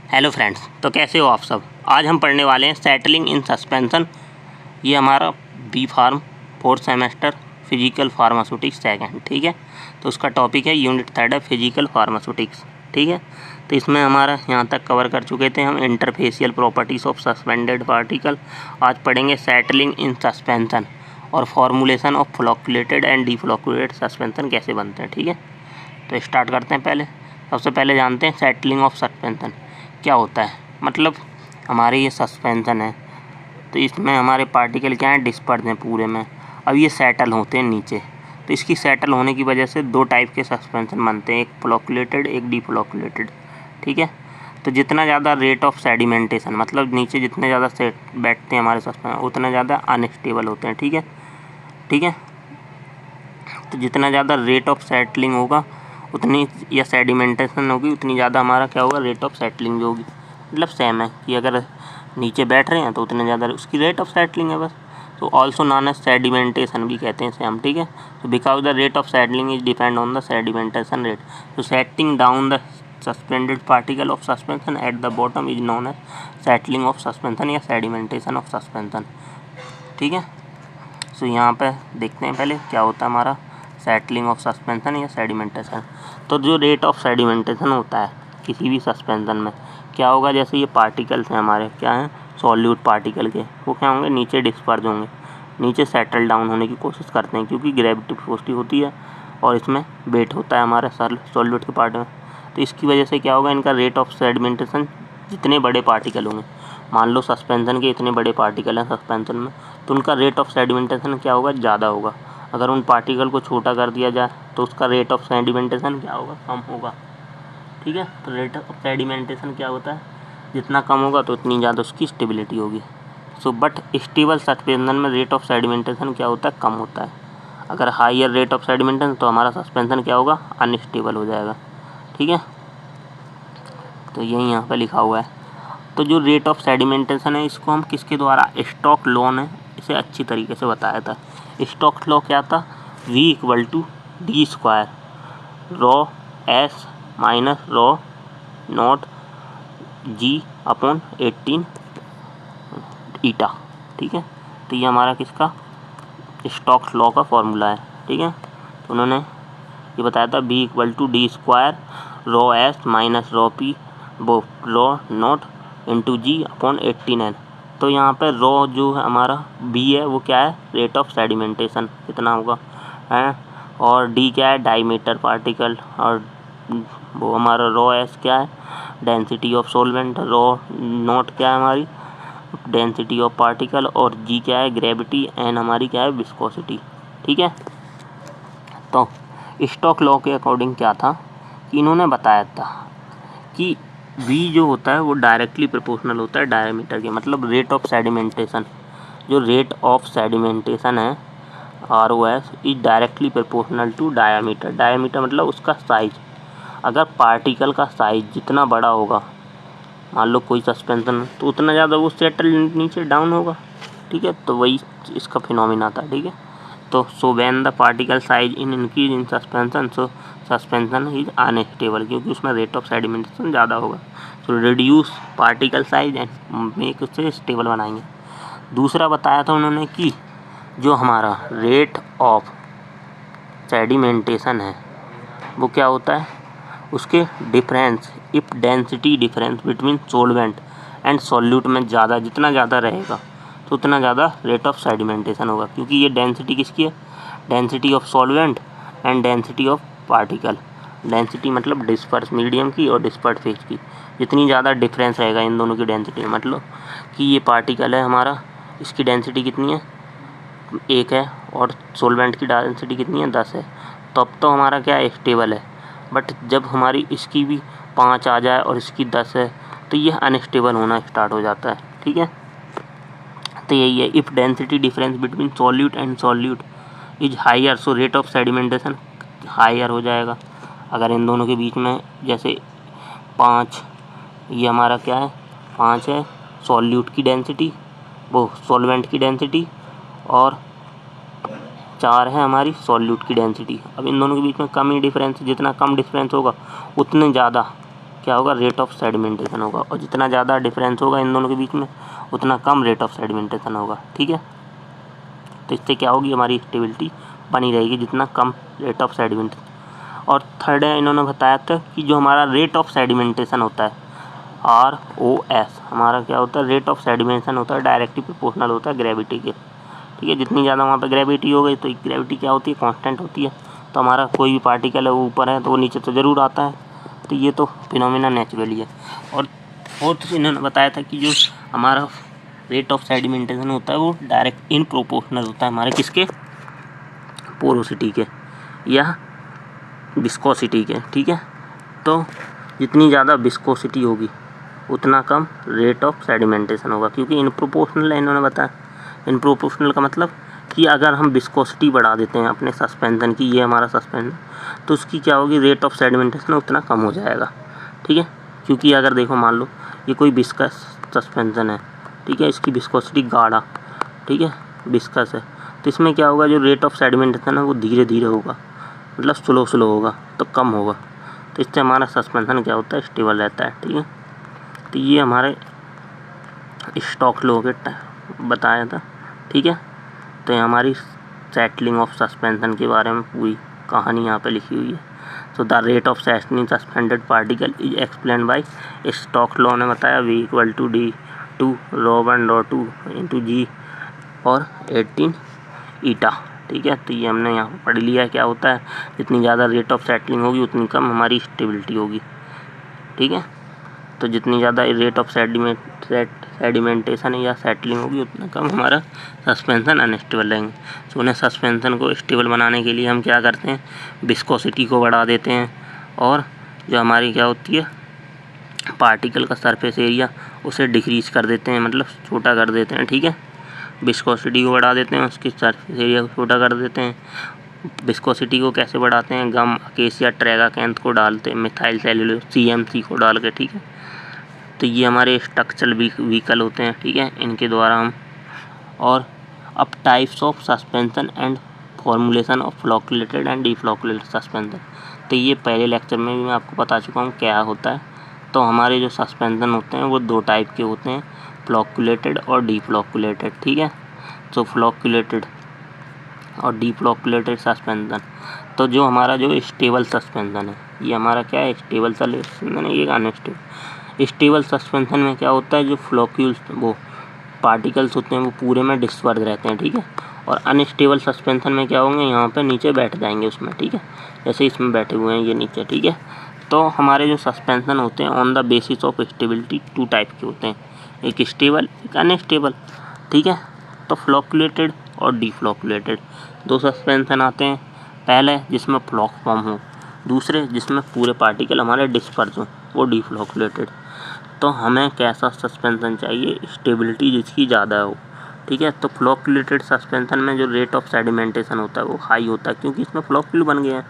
Hello friends, तो कैसे हो आप सब। आज हम पढ़ने वाले हैं सेटलिंग इन सस्पेंशन। ये हमारा B pharm 4th semester physical pharmaceutics second, ठीक है। तो उसका टॉपिक है यूनिट 3 है फिजिकल फार्मास्यूटिक्स, ठीक है। तो इसमें हमारा यहाँ तक कवर कर चुके थे हम interfacial properties of suspended particle. आज पढ़ेंगे सेटलिंग इन सस्पेंशन और formulation of flocculated and deflocculated suspension कैसे बनते हैं, ठीक है। तो स्टार्ट करते हैं। सबसे पहले जानते हैं सेटलिंग ऑफ सस्पेंशन क्या होता है। मतलब हमारे ये सस्पेंशन है, तो इसमें हमारे पार्टिकल क्या हैं, डिस्पर्स हैं पूरे में। अब ये सेटल होते हैं नीचे, तो इसकी सेटल होने की वजह से दो टाइप के सस्पेंशन बनते हैं, एक फ्लॉक्यूलेटेड एक डीफ्लॉक्यूलेटेड, ठीक है। तो जितना ज़्यादा रेट ऑफ सेडिमेंटेशन, मतलब नीचे जितने ज़्यादा सेट बैठते हैं हमारे सस्पेंशन, उतना ज़्यादा अनस्टेबल होते हैं, ठीक है। तो जितना ज़्यादा रेट ऑफ सेटलिंग होगा उतनी, या सेडिमेंटेशन होगी उतनी ज़्यादा हमारा क्या होगा, रेट ऑफ सेटलिंग भी होगी। मतलब सेम है कि अगर नीचे बैठ रहे हैं तो उतने ज़्यादा उसकी रेट ऑफ सेटलिंग है बस। तो ऑल्सो नॉन एज सेडिमेंटेशन भी कहते हैं सेम, ठीक है। तो because the rate of settling is depend on the sedimentation rate. तो setting down the suspended particle of suspension at the bottom is known as settling of suspension या sedimentation of suspension, ठीक है। तो यहाँ पे देखते हैं पहले क्या होता है हमारा सेटलिंग ऑफ सस्पेंशन या सेडिमेंटेशन। तो जो रेट ऑफ सेडिमेंटेशन होता है किसी भी सस्पेंशन में क्या होगा, जैसे ये पार्टिकल्स हैं हमारे, क्या हैं, सॉल्यूट पार्टिकल के, वो क्या होंगे, नीचे डिस्पर्स होंगे, नीचे सेटल डाउन होने की कोशिश करते हैं, क्योंकि ग्रेविटी पॉजिटिव होती है और इसमें वेट होता है हमारे सॉल्यूट के पार्ट में। तो इसकी वजह से क्या होगा, इनका रेट ऑफ सेडिमेंटेशन, जितने बड़े पार्टिकल होंगे, मान लो सस्पेंशन के इतने बड़े पार्टिकल हैं सस्पेंशन में, तो उनका रेट ऑफ सेडिमेंटेशन क्या होगा, ज़्यादा होगा। अगर उन पार्टिकल को छोटा कर दिया जाए तो उसका रेट ऑफ सेडिमेंटेशन क्या होगा, कम होगा, ठीक है। तो रेट ऑफ सेडिमेंटेशन क्या होता है, जितना कम होगा तो उतनी ज़्यादा उसकी स्टेबिलिटी होगी। सो बट स्टेबल सस्पेंशन में रेट ऑफ सेडिमेंटेशन क्या होता है, कम होता है। अगर हाइयर रेट ऑफ सेडिमेंटेशन तो हमारा सस्पेंशन क्या होगा, अनस्टेबल हो जाएगा, ठीक है। तो यही यहाँ पे लिखा हुआ है। तो जो रेट ऑफ सेडिमेंटेशन है इसको हम किसके द्वारा, स्टोक्स लॉ ने इसे अच्छी तरीके से बताया था। स्टोक्स लॉ क्या था, V = d² ρ s minus ρ naught g/18 eta, ठीक है। तो ये हमारा किसका, स्टोक्स लॉ का फॉर्मूला है, ठीक है। तो उन्होंने ये बताया था V = d² ρ s minus ρ p ρ naught into g/18n। तो यहाँ पे रो जो है हमारा बी है वो क्या है, रेट ऑफ सेडिमेंटेशन कितना होगा है, और डी क्या है, डायमीटर पार्टिकल, और वो हमारा रो एस क्या है, density of solvent, rho naught क्या है हमारी डेंसिटी ऑफ पार्टिकल, और जी क्या है, ग्रेविटी, एन हमारी क्या है, विस्कोसिटी, ठीक है। तो स्टोक्स लॉ के अकॉर्डिंग क्या था कि इन्होंने बताया था कि V जो होता है वो डायरेक्टली प्रोपोर्शनल होता है डायमीटर के, मतलब रेट ऑफ सेडिमेंटेशन, जो रेट ऑफ सेडिमेंटेशन है ROS is directly proportional to diameter. Diameter मतलब उसका साइज। अगर पार्टिकल का साइज जितना बड़ा होगा, मान लो कोई सस्पेंशन, तो उतना ज़्यादा वो सेटल नीचे डाउन होगा, ठीक है। तो वही इसका फिनोमिना था, ठीक है। तो so when the particle size in increase in suspension, so suspension is unstable, क्योंकि उसमें रेट ऑफ सेडिमेंटेशन ज़्यादा होगा। तो reduce particle size and make उससे स्टेबल बनाएंगे। दूसरा बताया था उन्होंने कि जो हमारा रेट ऑफ सेडिमेंटेशन है वो क्या होता है, उसके difference, if density difference between solvent and solute में ज़्यादा, जितना ज़्यादा रहेगा तो उतना ज़्यादा रेट ऑफ सेडिमेंटेशन होगा, क्योंकि ये डेंसिटी किसकी है, density of solvent and density of particle. Density मतलब डिस्पर्स मीडियम की और डिस्पर्स फेज की, जितनी ज़्यादा डिफरेंस रहेगा इन दोनों की डेंसिटी में, मतलब कि ये पार्टिकल है हमारा, इसकी डेंसिटी कितनी है, 1 है, और सॉल्वेंट की डेंसिटी कितनी है, 10 है, तब तो हमारा क्या है, स्टेबल है। बट जब हमारी इसकी भी 5 आ जाए और इसकी 10 है तो ये अनस्टेबल होना स्टार्ट हो जाता है, ठीक है। तो यही है, if density difference between solute and solute is higher, so rate of sedimentation higher हो जाएगा। अगर इन दोनों के बीच में जैसे 5, ये हमारा क्या है, 5 है सॉल्यूट की डेंसिटी, वो सॉल्वेंट की डेंसिटी, और 4 है हमारी सॉल्यूट की डेंसिटी। अब इन दोनों के बीच में कम ही डिफरेंस, जितना कम डिफरेंस होगा उतने ज़्यादा क्या होगा, रेट ऑफ सेडिमेंटेशन होगा। और जितना ज़्यादा डिफरेंस होगा इन दोनों के बीच में उतना कम रेट ऑफ सेडिमेंटेशन होगा। ठीक है, तो इससे क्या होगी, हमारी स्टेबिलिटी बनी रहेगी जितना कम रेट ऑफ सेडिमेंटेशन। और थर्ड है, इन्होंने बताया था कि जो हमारा रेट ऑफ सेडिमेंटेशन होता है ROS, हमारा क्या होता है, रेट ऑफ सेडिमेंटेशन होता है डायरेक्टली प्रोपोर्शनल होता है ग्रेविटी के। ठीक है, जितनी ज़्यादा वहाँ पे ग्रेविटी हो गई तो ग्रेविटी क्या होती है, कांस्टेंट होती है। तो हमारा कोई भी पार्टिकल है वो ऊपर है तो वो नीचे तो ज़रूर आता है। तो ये तो फिनोमिना नेचुरली है। और फोर्थ इन्होंने बताया था कि जो हमारा रेट ऑफ सेडिमेंटेशन होता है वो डायरेक्ट इन प्रोपोर्शनल होता है हमारे किसके, पोरोसिटी के या विस्कोसिटी के। ठीक है, तो जितनी ज़्यादा विस्कोसिटी होगी उतना कम रेट ऑफ सेडिमेंटेशन होगा, क्योंकि इन प्रोपोर्शनल है। इन्होंने बताया इन प्रोपोर्शनल का मतलब कि अगर हम विस्कोसिटी बढ़ा देते हैं अपने सस्पेंशन की, ये हमारा सस्पेंशन, तो उसकी क्या होगी, रेट ऑफ सेडिमेंटेशन उतना कम हो जाएगा। ठीक है, क्योंकि अगर देखो मान लो ये कोई विस्कस सस्पेंशन है, ठीक है, इसकी विस्कोसिटी गाढ़ा, ठीक है, विस्कस है, तो इसमें क्या होगा, जो रेट ऑफ सेडिमेंटेशन है वो धीरे धीरे होगा, मतलब स्लो होगा, तो कम होगा। तो इससे हमारा सस्पेंशन क्या होता है, स्टेबल रहता है। ठीक है, तो ये हमारे स्टोक्स लॉ के बताया था। ठीक है, तो ये हमारी सेटलिंग ऑफ सस्पेंशन के बारे में पूरी कहानी यहाँ पे लिखी हुई है। So the rate of settling suspended particle is explain by Stokes law ने बताया V = D2 ρ1 × G और 18 ईटा। ठीक है, तो ये हमने यहाँ पर पढ़ लिया है क्या होता है, जितनी ज़्यादा रेट ऑफ सेटलिंग होगी उतनी कम हमारी स्टेबिलिटी होगी। ठीक है, तो जितनी ज़्यादा रेट ऑफ सेडिमेंटेशन या सेटलिंग होगी उतना कम हमारा सस्पेंशन अनस्टेबल रहेंगे। तो उन्हें सस्पेंशन को स्टेबल बनाने के लिए हम क्या करते हैं, विस्कोसिटी को बढ़ा देते हैं और जो हमारी क्या होती है पार्टिकल का सरफेस एरिया उसे डिक्रीज़ कर देते हैं, मतलब छोटा कर देते हैं। ठीक है, विस्कोसिटी को बढ़ा देते हैं, उसकी सरफेस एरिया को छोटा कर देते हैं। विस्कोसिटी को कैसे बढ़ाते हैं, गम अकेसिया ट्रैगाकैंथ को डालते हैं, मिथाइल सेल्यूलोज CMC को डाल के। ठीक है, तो ये हमारे स्ट्रक्चरल व्हीकल होते हैं। ठीक है, इनके द्वारा हम, और अब types of suspension and formulation of flocculated and deflocculated suspension. तो ये पहले लेक्चर में भी मैं आपको बता चुका हूँ क्या होता है। तो हमारे जो सस्पेंशन होते हैं वो दो टाइप के होते हैं, फ्लॉकुलेटेड और डीफ्लॉकुलेटेड। ठीक है, तो फ्लॉकुलेटेड और डीफ्लॉकुलेटेड सस्पेंशन, तो जो हमारा जो स्टेबल सस्पेंशन है ये हमारा क्या है, स्टेबल सस्पेंशन है, ये अनस्टेबल। स्टेबल सस्पेंशन में क्या होता है, जो फ्लॉक्यूल्स वो पार्टिकल्स होते हैं वो पूरे में डिस्पर्स रहते हैं। ठीक है, और अनस्टेबल सस्पेंशन में क्या होंगे, यहाँ पे नीचे बैठ जाएंगे उसमें। ठीक है, जैसे इसमें बैठे हुए हैं ये नीचे। ठीक है, तो हमारे जो सस्पेंशन होते हैं on the basis of stability two type के होते हैं, एक स्टेबल एक अनस्टेबल। ठीक है, तो फ्लॉकुलेटेड और डीफ्लॉकुलेटेड दो सस्पेंशन आते हैं, पहले जिसमें फ्लॉक फॉर्म हो, दूसरे जिसमें पूरे पार्टिकल हमारे डिस्पर्स हों, वो डीफ्लॉकुलेटेड। तो हमें कैसा सस्पेंशन चाहिए, स्टेबिलिटी जिसकी ज़्यादा हो। ठीक है, तो फ्लॉकुलेटेड सस्पेंशन में जो रेट ऑफ सेडिमेंटेशन होता है वो हाई होता है, क्योंकि इसमें फ्लॉक्यूल बन गए हैं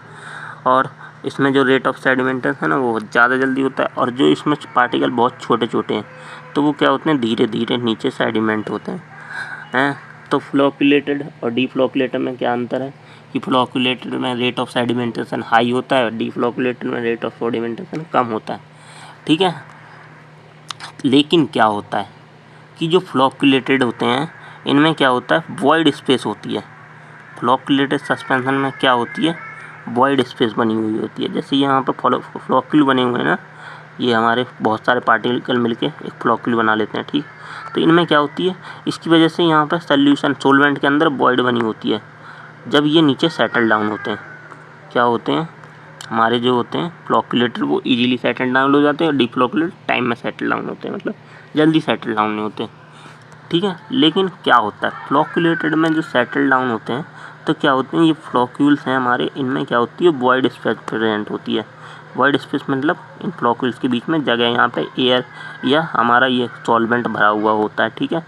और इसमें जो रेट ऑफ सेडिमेंटेशन है वो ज़्यादा जल्दी होता है। और जो इसमें पार्टिकल बहुत छोटे छोटे हैं तो वो क्या होते हैं, धीरे धीरे नीचे सेडिमेंट होते हैं। तो फ्लॉकुलेटेड और डीफ्लॉकुलेटेड में क्या अंतर है कि फ्लॉकुलेटेड में रेट ऑफ सेडिमेंटेशन हाई होता है और डीफ्लॉकुलेटेड में रेट ऑफ सेडिमेंटेशन कम होता है। ठीक है, लेकिन क्या होता है कि जो फ्लॉकुलेटेड होते हैं इनमें क्या होता है, वॉइड स्पेस होती है। फ्लॉकुलेटेड सस्पेंशन में क्या होती है, वॉइड स्पेस बनी हुई होती है। जैसे यहाँ पर फ्लॉक्यूल बने हुए हैं ना, ये हमारे बहुत सारे पार्टिकल मिलके एक फ्लॉक्यूल बना लेते हैं। ठीक, तो इनमें क्या होती है, इसकी वजह से यहाँ पर सॉल्यूशन सोलवेंट के अंदर वॉइड बनी होती है। जब ये नीचे सेटल डाउन होते हैं, क्या होते हैं हमारे जो होते हैं फ्लॉकुलेटेड वो इजीली सेटल डाउन हो जाते हैं, और डीफ्लॉकुलेटेड टाइम में सेटल डाउन होते हैं, मतलब जल्दी सेटल डाउन नहीं होते। ठीक है, लेकिन क्या होता है फ्लॉकुलेटेड में जो सेटल डाउन होते हैं तो क्या होते हैं, ये फ्लॉक्यूल्स हैं हमारे, इनमें क्या होती है, वॉइड स्पेस प्रेजेंट होती है। वॉइड स्पेस मतलब इन फ्लॉक्यूल्स के बीच में जगह, यहाँ पे एयर या हमारा ये सॉल्वेंट भरा हुआ होता है। ठीक है,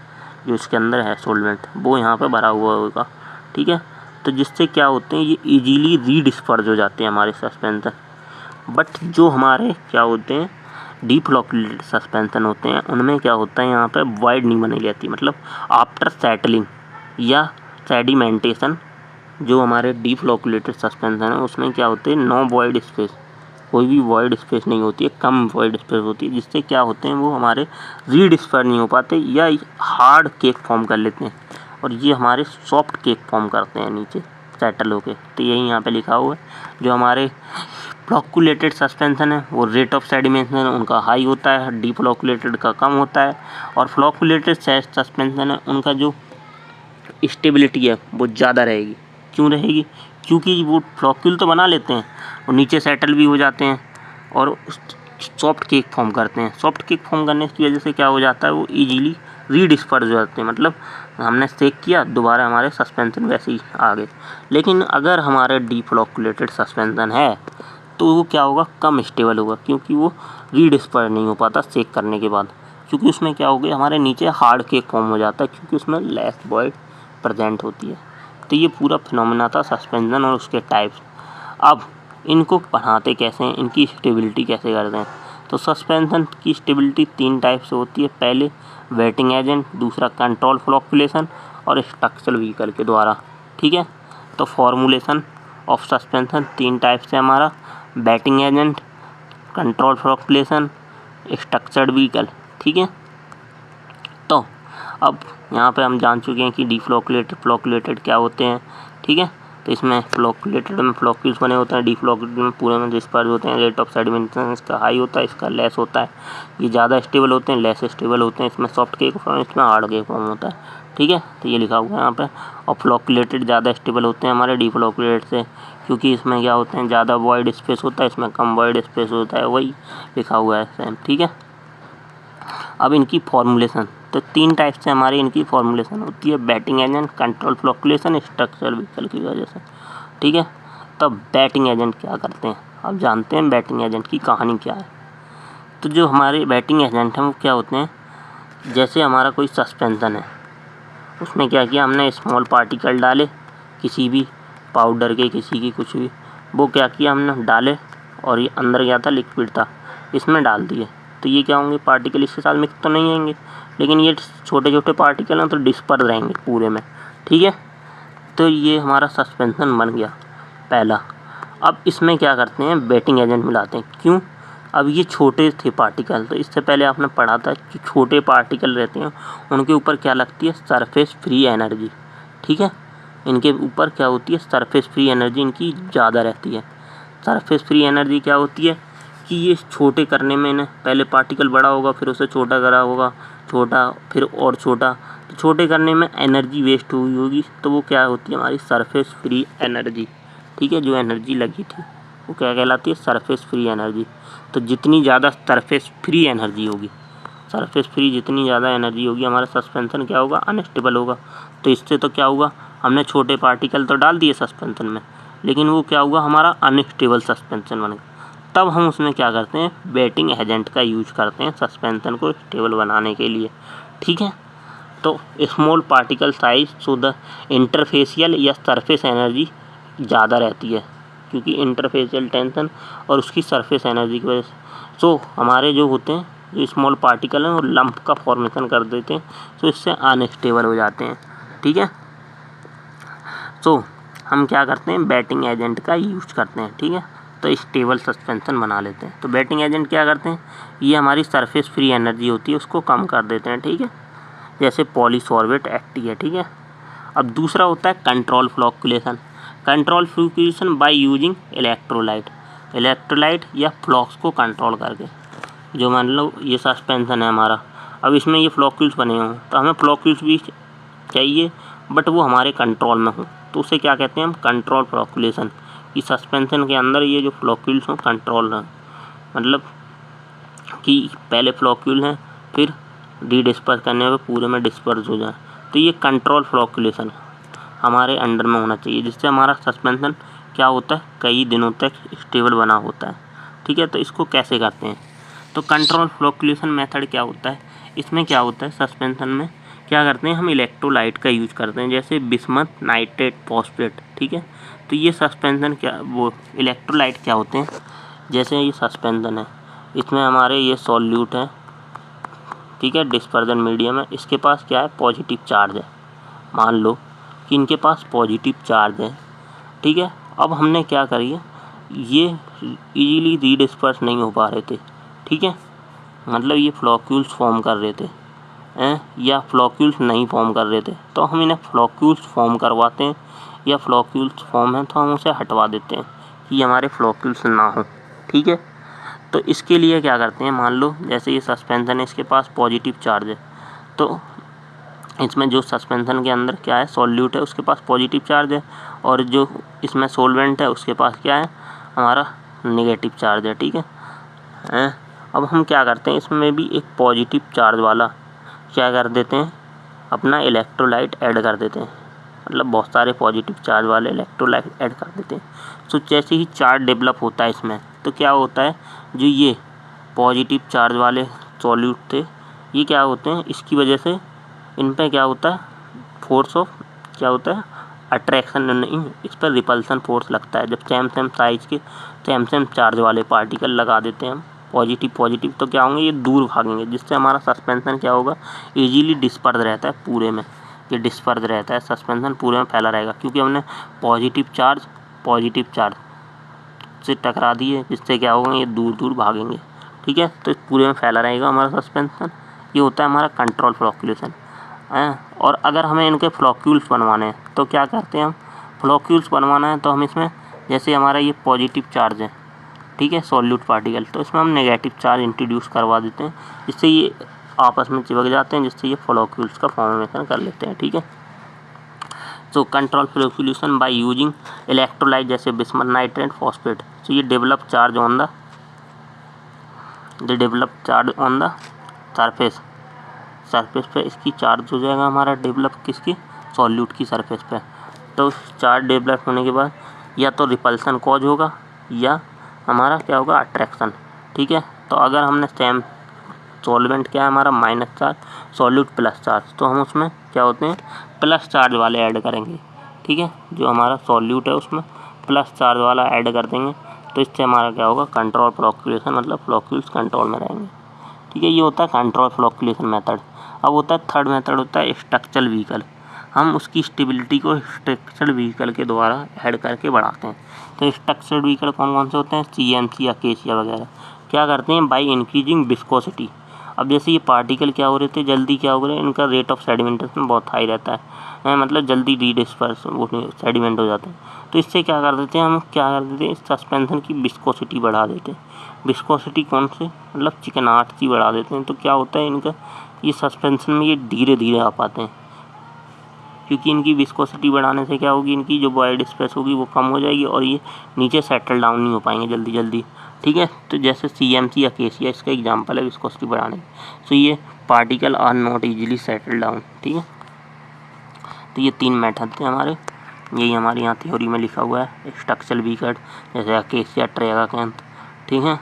जो इसके अंदर है सॉल्वेंट वो यहाँ पे भरा हुआ होगा। ठीक है, तो जिससे क्या होते हैं, ये इजीली रीडिस्पर्स हो जाते हैं हमारे सस्पेंशन। बट जो हमारे क्या होते हैं डीफ्लॉकुलेटेड सस्पेंशन होते हैं उनमें क्या होता है, यहाँ पे वॉइड नहीं बनी रहती, मतलब आफ्टर सेटलिंग या सेडिमेंटेशन जो हमारे डीफ्लॉकुलेटेड सस्पेंशन है उसमें क्या होते हैं, नो वॉइड स्पेस कोई भी वॉइड स्पेस नहीं होती है, कम वॉइड स्पेस होती है, जिससे क्या होते हैं वो हमारे रीडिस्पर नहीं हो पाते या हार्ड केक फॉर्म कर लेते हैं, और ये हमारे सॉफ्ट केक फॉर्म करते हैं नीचे सेटल होके। तो यही यहाँ पे लिखा हुआ है। जो हमारे फ्लॉक्यूलेटेड सस्पेंशन है वो रेट ऑफ सेडिमेंशन उनका हाई होता है, डीफ्लॉक्यूलेटेड का कम होता है, और फ्लॉक्यूलेटेड सस्पेंशन है उनका जो स्टेबिलिटी है वो ज़्यादा रहेगी। क्यों रहेगी? क्योंकि वो फ्लॉक्यूल तो बना लेते हैं और नीचे सेटल भी हो जाते हैं और सॉफ्ट केक फॉर्म करते हैं। सॉफ्ट केक फॉर्म करने की वजह से क्या हो जाता है, वो इजीली रीडिस्पर्स हो जाते हैं, मतलब हमने शेक किया दोबारा हमारे सस्पेंशन वैसे ही आ गए। लेकिन अगर हमारे डीफ्लॉक्यूलेटेड सस्पेंशन है तो वो क्या होगा, कम स्टेबल होगा, क्योंकि वो रीडिस्पर नहीं हो पाता शेक करने के बाद, क्योंकि उसमें क्या हो गया, हमारे नीचे हार्ड केक फॉर्म हो जाता है, क्योंकि उसमें लेस वॉइड प्रेजेंट होती है। तो ये पूरा फिनोमेना था सस्पेंशन और उसके टाइप्स। अब इनको पढ़ाते कैसे हैं, इनकी स्टेबिलिटी कैसे करते हैं। तो सस्पेंशन की स्टेबिलिटी 3 टाइप से होती है। पहले वेटिंग एजेंट, दूसरा कंट्रोल फ्लॉक्यूलेशन और स्ट्रक्चरल व्हीकल के द्वारा। ठीक है, तो फॉर्मूलेशन ऑफ सस्पेंशन 3 टाइप से हमारा, wetting agent, control flocculation, structured vehicle. ठीक है, तो अब यहाँ पे हम जान चुके हैं कि डीफ्लॉक्यूलेटेड फ्लॉक्यूलेटेड क्या होते हैं। ठीक है, तो इसमें फ्लॉक्यूलेटेड में फ्लॉक्यूल्स बने होते हैं, डीफ्लॉक्यूलेटेड में पूरे में डिस्पर्स होते हैं। रेट ऑफ सेडिमेंटेशन इसका हाई होता है, इसका लेस होता है। ये ज़्यादा स्टेबल होते हैं, लेस स्टेबल होते हैं। इसमें सॉफ्ट केक फॉर्म, इसमें हार्ड केक फॉर्म होता है। ठीक है, तो ये लिखा हुआ है यहाँ पे। और फ्लॉक्यूलेटेड ज़्यादा स्टेबल होते हैं हमारे डीफ्लॉक्यूलेटेड से, क्योंकि इसमें क्या होते हैं, ज़्यादा वॉइड स्पेस होता है, इसमें कम वॉइड स्पेस होता है, वही लिखा हुआ है सेम। ठीक है, अब इनकी फॉर्मूलेशन, तो 3 टाइप से हमारी इनकी फॉर्मूलेशन होती है, wetting agent, control flocculation, structural vehicle की वजह से। ठीक है, तब बैटिंग एजेंट क्या करते हैं, अब जानते हैं बैटिंग एजेंट की कहानी क्या है। तो जो हमारे बैटिंग एजेंट हैं वो क्या होते हैं, जैसे हमारा कोई सस्पेंशन है, उसमें क्या किया हमने, स्मॉल पार्टिकल डाले किसी भी पाउडर के, किसी की कुछ भी, वो क्या किया हमने डाले, और ये अंदर क्या था, लिक्विड था, इसमें डाल दिए। तो ये क्या होंगे, पार्टिकल इसके साथ मिक्स तो नहीं होंगे, लेकिन ये छोटे छोटे पार्टिकल हैं तो डिस्पर्स रहेंगे पूरे में। ठीक है, तो ये हमारा सस्पेंशन बन गया पहला। अब इसमें क्या करते हैं, बैटिंग एजेंट मिलाते हैं। क्यों? अब ये छोटे थे पार्टिकल, तो इससे पहले आपने पढ़ा था कि छोटे पार्टिकल रहते हैं उनके ऊपर क्या लगती है, सरफेस फ्री एनर्जी। ठीक है, इनके ऊपर क्या होती है, सरफेस फ्री एनर्जी इनकी ज़्यादा रहती है। सरफेस फ्री एनर्जी क्या होती है कि ये छोटे करने में ना, पहले पार्टिकल बड़ा होगा, फिर उसे छोटा करा होगा, छोटा फिर और छोटा, तो छोटे करने में एनर्जी वेस्ट हुई होगी, तो वो क्या होती है, हमारी सरफेस फ्री एनर्जी। ठीक है, जो एनर्जी लगी थी वो क्या कहलाती है, सरफेस फ्री एनर्जी। तो जितनी ज़्यादा सरफेस फ्री एनर्जी होगी, सरफेस फ्री जितनी ज़्यादा एनर्जी होगी, हमारा सस्पेंशन क्या होगा, अनस्टेबल होगा। तो इससे तो क्या हुआ, हमने छोटे पार्टिकल तो डाल दिए सस्पेंशन में, लेकिन वो क्या हुआ, हमारा अनस्टेबल सस्पेंशन बन गया। तब हम उसमें क्या करते हैं, बैटिंग एजेंट का यूज करते हैं सस्पेंशन को स्टेबल बनाने के लिए। ठीक है, तो small particle size so the interfacial या सरफेस एनर्जी ज़्यादा रहती है, क्योंकि इंटरफेशियल टेंशन और उसकी सरफेस एनर्जी की वजह से, सो हमारे जो होते हैं, जो स्मॉल पार्टिकल हैं वो लंप का फॉर्मेशन कर देते हैं, तो इससे अनस्टेबल हो जाते हैं। ठीक है, तो हम क्या करते हैं, बैटिंग एजेंट का यूज करते हैं। ठीक है, तो स्टेबल सस्पेंशन बना लेते हैं। तो बैटिंग एजेंट क्या करते हैं, ये हमारी सरफेस फ्री एनर्जी होती है उसको कम कर देते हैं। ठीक है, जैसे पॉलीसॉर्बेट एक्टिव है। ठीक है, अब दूसरा होता है control flocculation. Control flocculation by using electrolyte, electrolyte या फ्लॉक्स को कंट्रोल करके। जो मान लो ये सस्पेंशन है हमारा, अब इसमें ये फ्लॉक्यूल्स बने हों, तो हमें फ्लॉक्यूल्स भी चाहिए, बट वो हमारे कंट्रोल में हो, तो उसे क्या कहते हैं हम, कंट्रोल फ्लॉक्यूलेशन। कि सस्पेंशन के अंदर ये जो फ्लॉक्यूल्स हों कंट्रोल हैं, मतलब कि पहले फ्लॉक्यूल हैं, फिर डिस्पर्स करने पर पूरे में डिस्पर्स हो जाए, तो ये कंट्रोल फ्लॉक्यूलेशन हमारे अंडर में होना चाहिए, जिससे हमारा सस्पेंशन क्या होता है, कई दिनों तक स्टेबल बना होता है। ठीक है, तो इसको कैसे करते हैं, तो कंट्रोल फ्लॉक्यूलेशन मेथड क्या होता है, इसमें क्या होता है, सस्पेंशन में क्या करते हैं हम, इलेक्ट्रोलाइट का यूज करते हैं, जैसे बिस्मथ नाइट्रेट फॉस्फेट। ठीक है, तो ये सस्पेंशन क्या, वो इलेक्ट्रोलाइट क्या होते हैं, जैसे ये सस्पेंशन है, इसमें हमारे ये सॉल्यूट है। ठीक है, डिस्पर्जन मीडियम है, इसके पास क्या है, पॉजिटिव चार्ज है। मान लो कि इनके पास पॉजिटिव चार्ज है। ठीक है, अब हमने क्या करिए, ये इजीली रीडिस्पर्स नहीं हो पा रहे थे, ठीक है, मतलब ये फ्लॉक्यूल्स फॉर्म कर रहे थे या फ्लॉक्यूल्स नहीं फॉर्म कर रहे थे, तो हम इन्हें फ्लॉक्यूल्स फॉर्म करवाते हैं, या फ्लॉक्यूल्स फॉर्म है तो हम उसे हटवा देते हैं कि हमारे फ्लॉक्यूल्स ना हो, ठीक है। तो इसके लिए क्या करते हैं, मान लो जैसे ये सस्पेंशन है, इसके पास पॉजिटिव चार्ज है, तो इसमें जो सस्पेंशन के अंदर क्या है, सॉल्यूट है, उसके पास पॉजिटिव चार्ज है, और जो इसमें सोलवेंट है उसके पास क्या है, हमारा नेगेटिव चार्ज है, ठीक है। अब हम क्या करते हैं, इसमें भी एक पॉजिटिव चार्ज वाला क्या कर देते हैं, अपना इलेक्ट्रोलाइट ऐड कर देते हैं, मतलब बहुत सारे पॉजिटिव चार्ज वाले इलेक्ट्रोलाइट ऐड कर देते हैं। तो जैसे ही चार्ज डेवलप होता है इसमें, तो क्या होता है, जो ये पॉजिटिव चार्ज वाले सॉल्यूट थे, ये क्या होते हैं, इसकी वजह से इन पर क्या होता है, फोर्स ऑफ क्या होता है, अट्रैक्शन नहीं, इस पर रिपल्सन फोर्स लगता है। जब सेम सेम साइज के सेम सेम चार्ज वाले पार्टिकल लगा देते हैं हम पॉजिटिव, तो क्या होंगे, ये दूर भागेंगे, जिससे हमारा सस्पेंशन क्या होगा, इजीली डिस्पर्स रहता है पूरे में, ये डिस्पर्स रहता है, सस्पेंशन पूरे में फैला रहेगा, क्योंकि हमने पॉजिटिव चार्ज से टकरा दिए, जिससे क्या होगा, ये दूर दूर भागेंगे, ठीक है। तो पूरे में फैला रहेगा हमारा सस्पेंशन, ये होता है हमारा कंट्रोल फ्लॉक्यूलेशन। और अगर हमें इनके फ्लॉक्यूल्स बनवाने हैं तो क्या करते हैं हम, फ्लॉक्यूल्स बनवाना है तो हम इसमें, जैसे हमारा ये पॉजिटिव चार्ज है, ठीक है, सॉल्यूट पार्टिकल, तो इसमें हम नेगेटिव चार्ज इंट्रोड्यूस करवा देते हैं, जिससे ये आपस में चिपक जाते हैं, जिससे ये फ्लॉक्यूल्स का फॉर्मेशन कर लेते हैं, ठीक है। So control flocculation by using electrolyte जैसे बिस्मथ नाइट्रेट फॉस्फेट, सो ये develop charge on the surface पे इसकी चार्ज हो जाएगा हमारा डेवलप किसकी, सॉल्यूट की सरफेस पे। तो चार्ज डेवलप होने के बाद या तो रिपल्सन कॉज होगा या हमारा क्या होगा, अट्रैक्शन, ठीक है। तो अगर हमने सेम सॉल्वेंट क्या है हमारा minus charge, solute plus charge, तो हम उसमें क्या होते हैं, प्लस चार्ज वाले ऐड करेंगे, ठीक है, जो हमारा सॉल्यूट है उसमें प्लस चार्ज वाला ऐड कर देंगे, तो इससे हमारा क्या होगा, कंट्रोल फ्लॉक्यूलेशन, मतलब फ्लॉक्यूल्स कंट्रोल में रहेंगे, ठीक है। ये होता है कंट्रोल फ्लॉक्यूलेशन मेथड। अब होता है थर्ड मेथड, होता है स्ट्रक्चरल व्हीकल, हम उसकी स्टेबिलिटी को स्ट्रक्चरल व्हीकल के द्वारा ऐड करके बढ़ाते हैं। तो स्ट्रक्चरल व्हीकल कौन कौन से होते हैं, CMC, अकेशिया वगैरह, क्या करते हैं, बाई इंक्रीजिंग विस्कोसिटी। अब जैसे ये पार्टिकल क्या हो रहे थे, जल्दी क्या हो रहे हैं, इनका रेट ऑफ सेडिमेंटेशन बहुत हाई रहता है, मतलब जल्दी रीडिस्पर्स सेडिमेंट हो जाते हैं, तो इससे क्या कर देते हैं, हम क्या कर देते हैं, सस्पेंशन की विस्कोसिटी बढ़ा देते हैं। विस्कोसिटी कौन से, मतलब चिकनाहट सी बढ़ा देते हैं, तो क्या होता है इनका, ये सस्पेंशन में ये धीरे धीरे आ पाते हैं, क्योंकि इनकी विस्कोसिटी बढ़ाने से क्या होगी, इनकी जो बॉडी स्पेस होगी वो कम हो जाएगी, और ये नीचे सेटल डाउन नहीं हो पाएंगे जल्दी जल्दी, ठीक है। तो जैसे CMC, अकेशिया इसका एग्जांपल है विस्कोसिटी बढ़ाने, तो ये particle are not easily settle down, ठीक है। तो ये 3 मेथड थे हमारे, यही हमारे यहाँ थ्योरी में लिखा हुआ है, स्ट्रक्चरल व्हीकल जैसे अकेशिया, ट्रैगाकैंथ, ठीक है,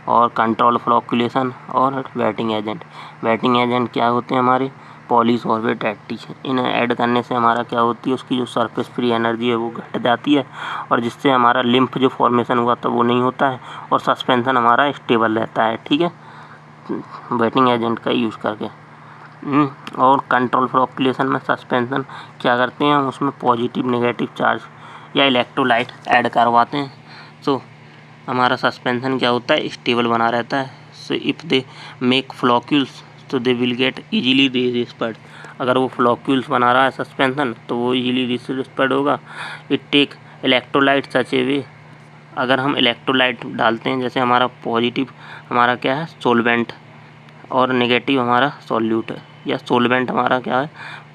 और कंट्रोल फ्लॉक्यूलेशन और वेटिंग एजेंट क्या होते हैं हमारे, पॉलीसॉर्बेट एडिटिव, इन्हें ऐड करने से हमारा क्या होती है, उसकी जो सरफेस फ्री एनर्जी है वो घट जाती है, और जिससे हमारा लिम्फ जो फॉर्मेशन हुआ था वो नहीं होता है, और सस्पेंशन हमारा स्टेबल रहता है, ठीक है, वेटिंग एजेंट का यूज़ करके। और कंट्रोल फ्लॉक्यूलेशन में सस्पेंशन क्या करते हैं, हम उसमें पॉजिटिव नेगेटिव चार्ज या इलेक्ट्रोलाइट ऐड करवाते हैं, सो हमारा सस्पेंशन क्या होता है, स्टेबल बना रहता है। सो इफ़ दे मेक फ्लॉक्यूल्स तो they will get easily dispersed, अगर वो फ्लॉक्यूल्स बना रहा है सस्पेंशन तो वो इजीली डिस्पर्ड होगा। इट टेक इलेक्ट्रोलाइट सच ए वे, अगर हम इलेक्ट्रोलाइट डालते हैं, जैसे हमारा पॉजिटिव हमारा क्या है, सोलवेंट, और नेगेटिव हमारा सॉल्यूट है, या सोलवेंट हमारा क्या है,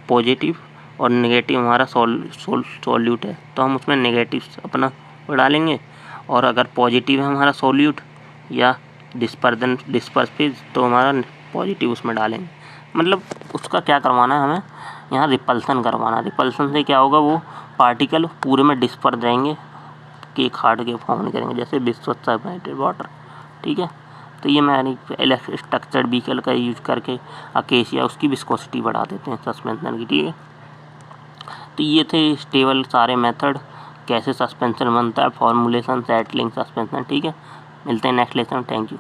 पॉजिटिव, और नेगेटिव हमारा सॉल्यूट है, तो हम उसमें नेगेटिव अपना डालेंगे, और अगर पॉजिटिव है हमारा सॉल्यूट या डिस्पर्सिव तो हमारा पॉजिटिव उसमें डालेंगे, मतलब उसका क्या करवाना है हमें, यहाँ रिपल्सन करवाना। रिपल्सन से क्या होगा, वो पार्टिकल पूरे में डिस्पर्स जाएंगे, केक हार्ड के फॉर्म करेंगे, जैसे विस्कोस वाटर, ठीक है। तो ये मैंने स्ट्रक्चर्ड व्हीकल का यूज करके अकेशिया उसकी विस्कोसिटी बढ़ा देते हैं सस्पेंशन की, ठीक है। तो ये थे स्टेबल सारे मेथड, कैसे सस्पेंशन बनता है, फॉर्मूलेशन, सेटलिंग, सस्पेंशन, ठीक है। मिलते हैं नेक्स्ट लेसन, थैंक यू।